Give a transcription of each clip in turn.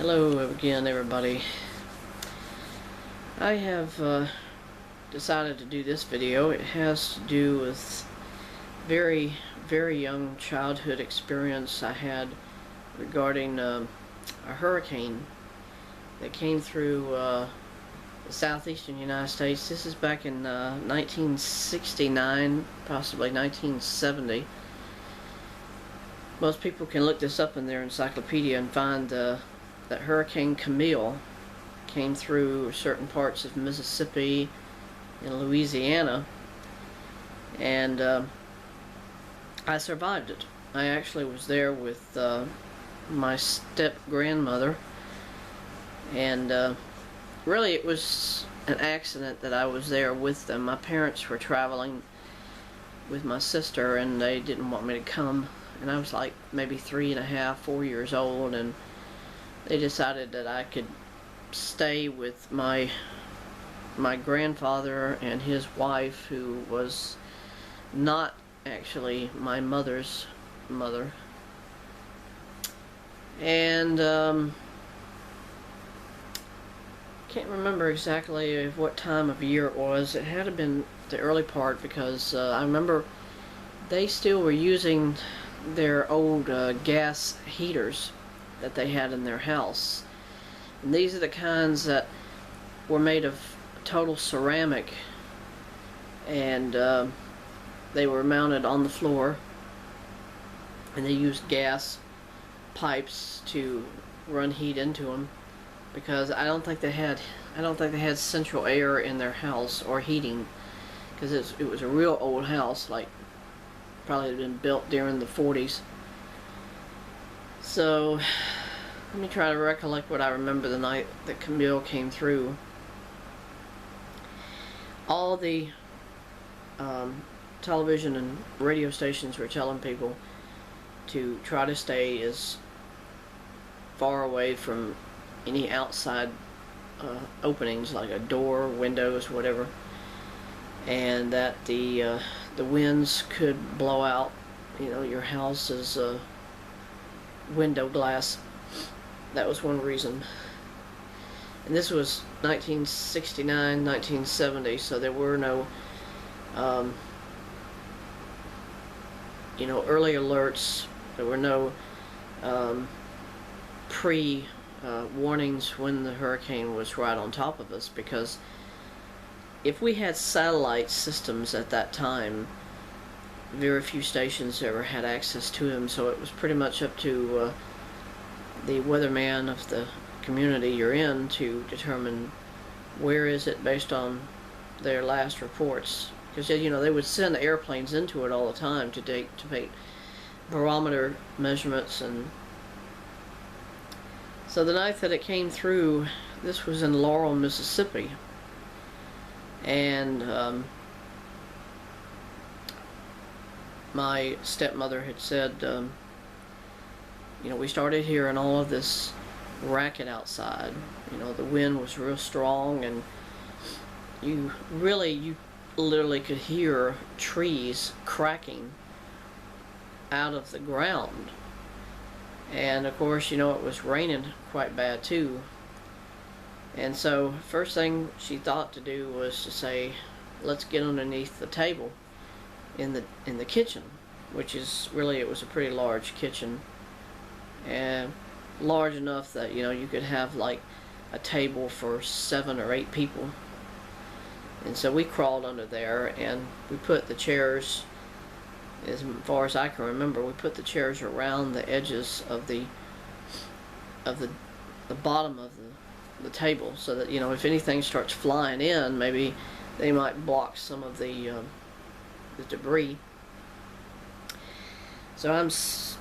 Hello again, everybody. I have decided to do this video. It has to do with very young childhood experience I had regarding a hurricane that came through the southeastern United States. This is back in 1969, possibly 1970. Most people can look this up in their encyclopedia and find that Hurricane Camelle came through certain parts of Mississippi and Louisiana, and I survived it. I actually was there with my step-grandmother, and really it was an accident that I was there with them. My parents were traveling with my sister, and they didn't want me to come, and I was like maybe 3.5, 4 years old, and they decided that I could stay with my grandfather and his wife, who was not actually my mother's mother. And can't remember exactly what time of year it was. It had to have been the early part, because I remember they still were using their old gas heaters that they had in their house. And these are the kinds that were made of total ceramic, and they were mounted on the floor, and they used gas pipes to run heat into them, because I don't think they had central air in their house or heating, because it was a real old house, like probably had been built during the 40s. So let me try to recollect what I remember the night that Camille came through. All the television and radio stations were telling people to try to stay as far away from any outside openings, like a door, windows, whatever, and that the winds could blow out, your house's window glass. That was one reason. And this was 1969, 1970, so there were no early alerts. There were no warnings when the hurricane was right on top of us, because if we had satellite systems at that time, very few stations ever had access to them, so it was pretty much up to the weatherman of the community you're in to determine where is it based on their last reports, because they would send airplanes into it all the time to make barometer measurements. And so the night that it came through, this was in Laurel, Mississippi, and my stepmother had said, we started hearing all of this racket outside. The wind was real strong, and you literally could hear trees cracking out of the ground. And of course, it was raining quite bad too. And so first thing she thought to do was to say, let's get underneath the table in the kitchen, which is really, it was a pretty large kitchen, and large enough that you could have like a table for 7 or 8 people. And so we crawled under there, and we put the chairs, as far as I can remember, we put the chairs around the edges of the bottom of the table, so that if anything starts flying in, maybe they might block some of the debris. So I'm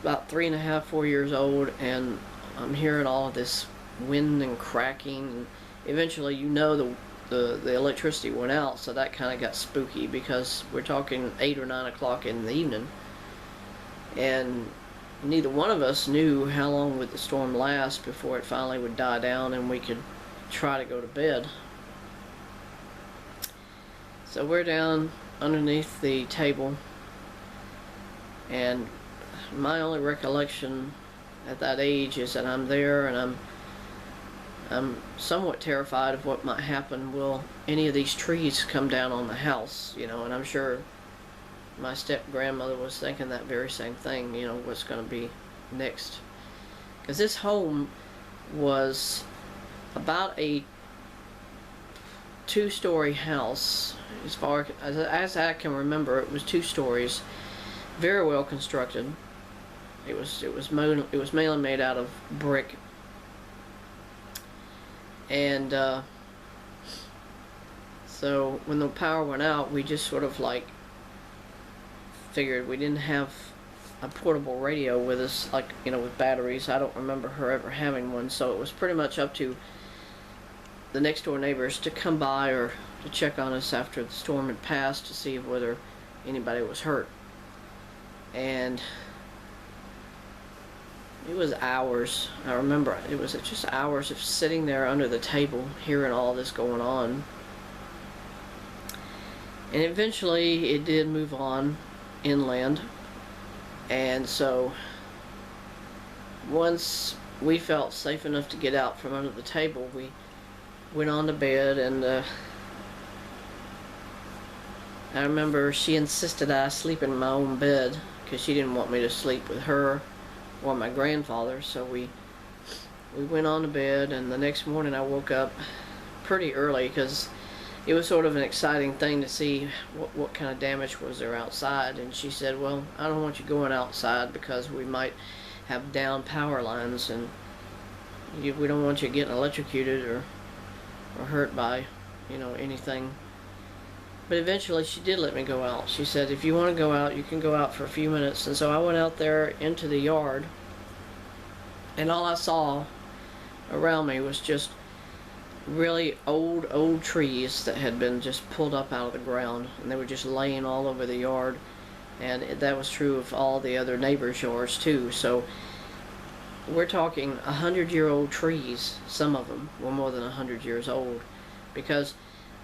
about 3.5, 4 years old, and I'm hearing all of this wind and cracking, and eventually the electricity went out, so that kind of got spooky, because we're talking 8 or 9 o'clock in the evening, and neither one of us knew how long would the storm last before it finally would die down and we could try to go to bed. So we're down underneath the table, and my only recollection at that age is that I'm there, and I'm I'm somewhat terrified of what might happen. Will any of these trees come down on the house? And I'm sure my step-grandmother was thinking that very same thing, what's going to be next. Because this home was about a two-story house. As far as I can remember, it was 2 stories, very well constructed. It was mainly made out of brick. And so when the power went out, we just sort of like figured we didn't have a portable radio with us, like, with batteries. I don't remember her ever having one, so it was pretty much up to the next door neighbors to come by or to check on us after the storm had passed to see whether anybody was hurt. And it was hours. I remember it was just hours of sitting there under the table hearing all this going on. And eventually it did move on inland. And so once we felt safe enough to get out from under the table, we went on to bed. And I remember she insisted I sleep in my own bed because she didn't want me to sleep with her or my grandfather. So we went on to bed, and the next morning I woke up pretty early because it was sort of an exciting thing to see what kind of damage was there outside. And she said, well, I don't want you going outside because we might have down power lines, and we don't want you getting electrocuted or hurt by anything. But eventually she did let me go out. She said, if you want to go out, you can go out for a few minutes. And so I went out there into the yard, and all I saw around me was just really old trees that had been just pulled up out of the ground, and they were just laying all over the yard. And that was true of all the other neighbors' yards too. So we're talking 100-year-old trees. Some of them were more than 100 years old, because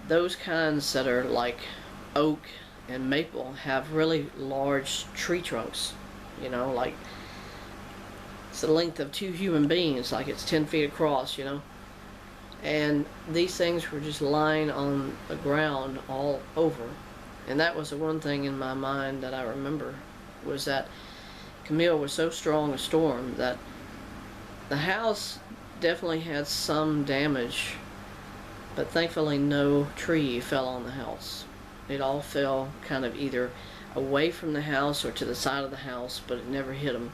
those kinds that are like oak and maple have really large tree trunks, like it's the length of 2 human beings, like it's 10 feet across, and these things were just lying on the ground all over. And that was the one thing in my mind that I remember, was that Camille was so strong a storm that the house definitely had some damage, but thankfully no tree fell on the house. It all fell kind of either away from the house or to the side of the house, but it never hit them.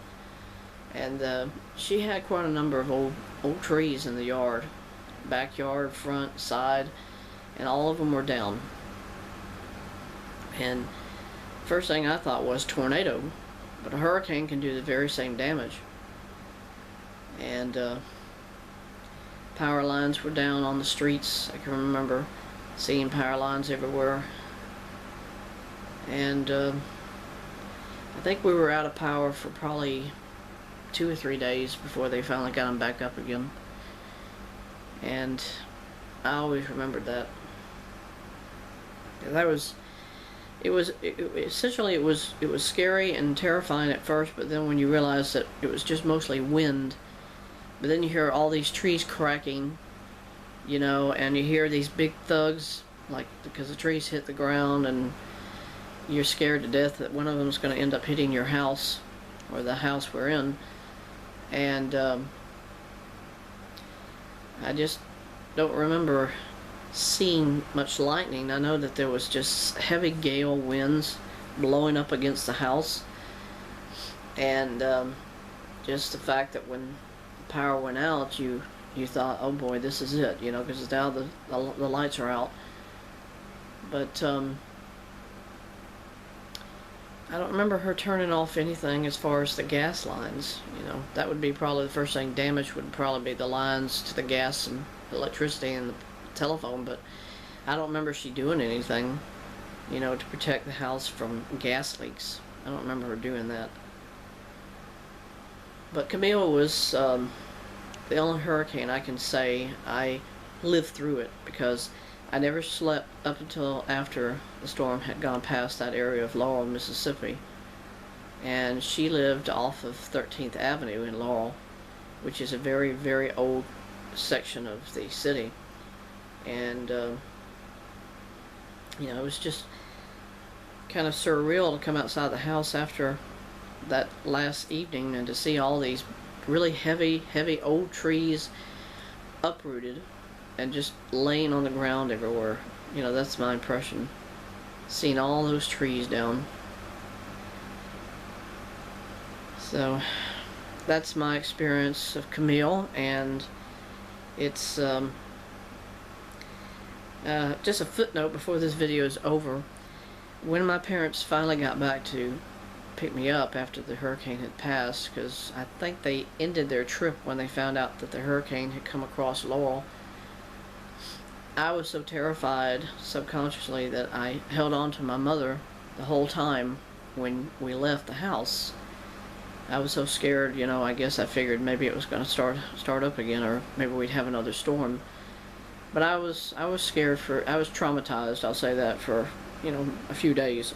And she had quite a number of old trees in the yard, backyard, front, side, and all of them were down. And first thing I thought was tornado, but a hurricane can do the very same damage. And power lines were down on the streets. I can remember seeing power lines everywhere. And I think we were out of power for probably 2 or 3 days before they finally got them back up again. And I always remembered that. Essentially it was scary and terrifying at first, but then when you realize that it was just mostly wind, but then you hear all these trees cracking, and you hear these big thugs, like, because the trees hit the ground, and you're scared to death that one of them is going to end up hitting your house or the house we're in. And I just don't remember seeing much lightning. I know that there was just heavy gale winds blowing up against the house, and just the fact that when the power went out, you thought, oh boy, this is it, because now the lights are out. But I don't remember her turning off anything as far as the gas lines. That would be probably the first thing damaged, would probably be the lines to the gas and electricity and the telephone. But I don't remember she doing anything, to protect the house from gas leaks. I don't remember her doing that. But Camille was the only hurricane I can say I lived through it, because I never slept up until after the storm had gone past that area of Laurel, Mississippi. And she lived off of 13th Avenue in Laurel, which is a very, very old section of the city. And you know, it was just kind of surreal to come outside the house after that last evening and to see all these really heavy old trees uprooted and just laying on the ground everywhere. You know, that's my impression, seeing all those trees down. So that's my experience of Camille, and it's just a footnote before this video is over. When my parents finally got back to pick me up after the hurricane had passed, because I think they ended their trip when they found out that the hurricane had come across Laurel, I was so terrified subconsciously that I held on to my mother the whole time when we left the house. I was so scared, you know, I guess I figured maybe it was going to start up again, or maybe we'd have another storm. But I was scared I was traumatized, I'll say that, for, you know, a few days.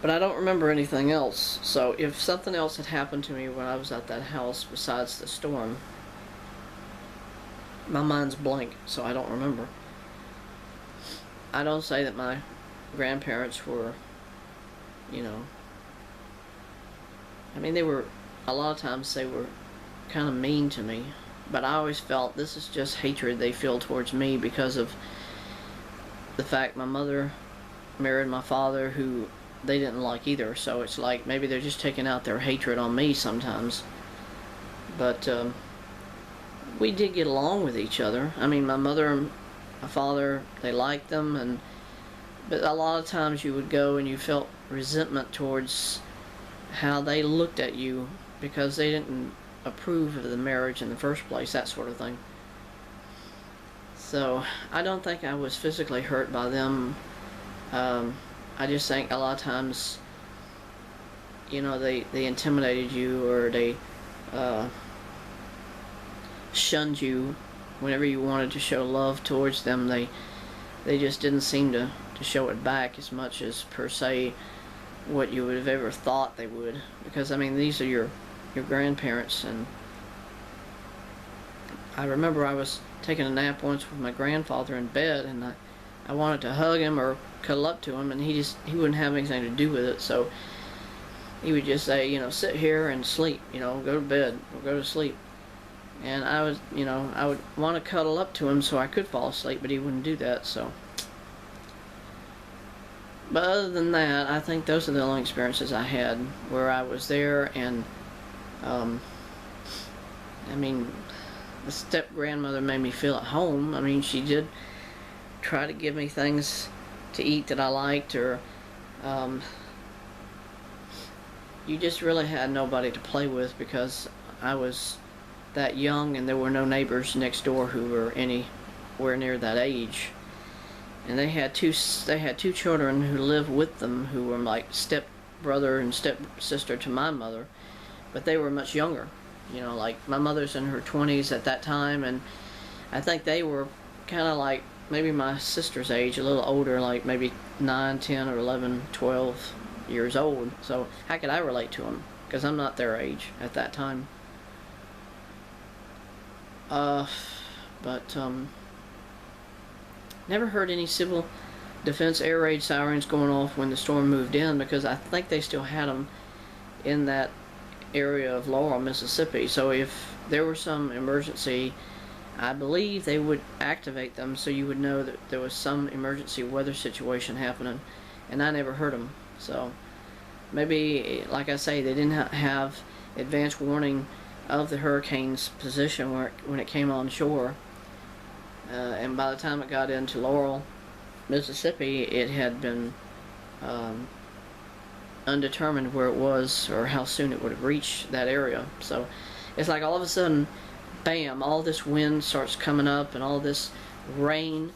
But I don't remember anything else. So if something else had happened to me when I was at that house besides the storm, my mind's blank, so I don't remember. I don't say that my grandparents were, you know, I mean, they were, a lot of times they were kind of mean to me, but I always felt this is just hatred they feel towards me because of the fact my mother married my father, who they didn't like either. So it's like maybe they're just taking out their hatred on me sometimes. But we did get along with each other. I mean, my mother and my father, they liked them, but a lot of times you would go and you felt resentment towards how they looked at you because they didn't approve of the marriage in the first place, that sort of thing. So I don't think I was physically hurt by them. I just think a lot of times, you know, they intimidated you, or they shunned you whenever you wanted to show love towards them. They just didn't seem to show it back as much as, per se, what you would have ever thought they would. Because, I mean, these are your grandparents. And I remember I was taking a nap once with my grandfather in bed, and I wanted to hug him or cuddle up to him, and he wouldn't have anything to do with it. So he would just say, you know, sit here and sleep, you know, go to bed or go to sleep. And I was, you know, I would want to cuddle up to him so I could fall asleep, but he wouldn't do that. So, but other than that, I think those are the only experiences I had where I was there. And I mean, the step-grandmother made me feel at home. I mean, she did try to give me things to eat that I liked, or you just really had nobody to play with because I was that young and there were no neighbors next door who were anywhere near that age. And they had two children who lived with them who were like step-brother and step-sister to my mother, but they were much younger. You know, like my mother's in her 20s at that time, and I think they were kind of like maybe my sister's age, a little older, like maybe 9, 10, or 11, 12 years old. So how could I relate to them? Because I'm not their age at that time. But never heard any civil defense air raid sirens going off when the storm moved in, because I think they still had them in that area of Laurel, Mississippi. So if there were some emergency, I believe they would activate them so you would know that there was some emergency weather situation happening, and I never heard them. So maybe, like I say, they didn't have advance warning of the hurricane's position when it came on shore, and by the time it got into Laurel, Mississippi, it had been undetermined where it was or how soon it would have reached that area. So it's like all of a sudden, bam, all this wind starts coming up and all this rain,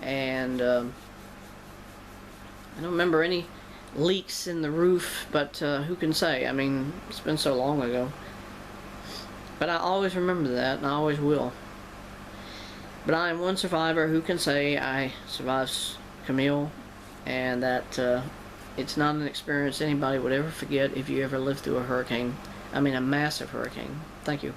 and I don't remember any leaks in the roof, but who can say? I mean, it's been so long ago. But I always remember that, and I always will. But I am one survivor who can say I survived Camille, and that it's not an experience anybody would ever forget if you ever lived through a hurricane. I mean, a massive hurricane. Thank you.